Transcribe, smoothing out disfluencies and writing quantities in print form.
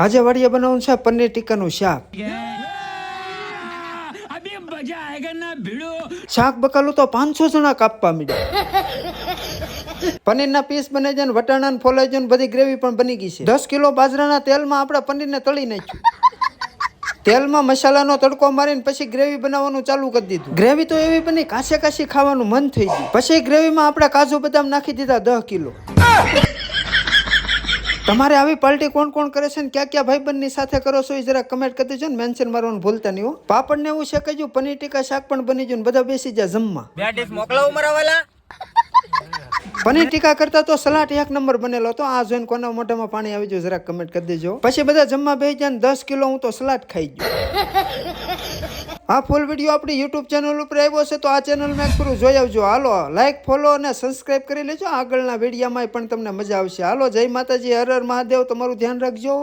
આજે વાડીએ બનાવવાનું છે પનીર ટીકાનું શાક. શાક બકાલું તો 500 જણા કાપવા માંડ્યા. પનીરના પીસ બને છે ને વટાણા ફોલાઈ છે ને બધી ગ્રેવી પણ બની ગઈ છે. 10 કિલો બાજરાના તેલમાં આપણે પનીરને તળી નાખ્યું. તેલમાં મસાલાનો તડકો મારીને પછી ગ્રેવી બનાવવાનું ચાલુ કરી દીધું. ગ્રેવી તો એવી બની કાશે કાશી ખાવાનું મન થઈ ગયું. પછી ગ્રેવીમાં આપણે કાજુ બદામ નાખી દીધા 10 કિલો. તમારે આવી પાર્ટી કોણ કોણ કરે છે ને ક્યાં ક્યાં ભાઈબંધની સાથે કરો છો એ જરા કમેન્ટ કરી દેજો ને, મેન્શન મારવાનું ભૂલતા નહીં હો. પાપડ ને એવું શેકાઈ ગયું, પનીર ટીકા શાક પણ બની ગયું, બધા બેસી જાય જમવા. બે ડીશ મોકલાવું મારા વાલા. પનીર ટીકા કરતા તો સલાડ 1 નંબર બનેલો હતો. આ જોઈને કોના મોઢામાં પાણી આવી ગયું જરા કમેન્ટ કરી દેજો. પછી બધા જમવા બેસી જાય ને 10 કિલો હું તો સલાડ ખાઈ ગયો. આ ફૂલ વિડીયો આપણી YouTube ચેનલ ઉપર આવ્યો છે તો આ ચેનલમાં એક પૂરું જોઈ આવજો. હાલો લાઈક ફોલો અને સબસ્ક્રાઇબ કરી લેજો. આગળના વિડીયોમાં પણ તમને મજા આવશે. હાલો જય માતાજી, હર હર મહાદેવ. તમારું ધ્યાન રાખજો.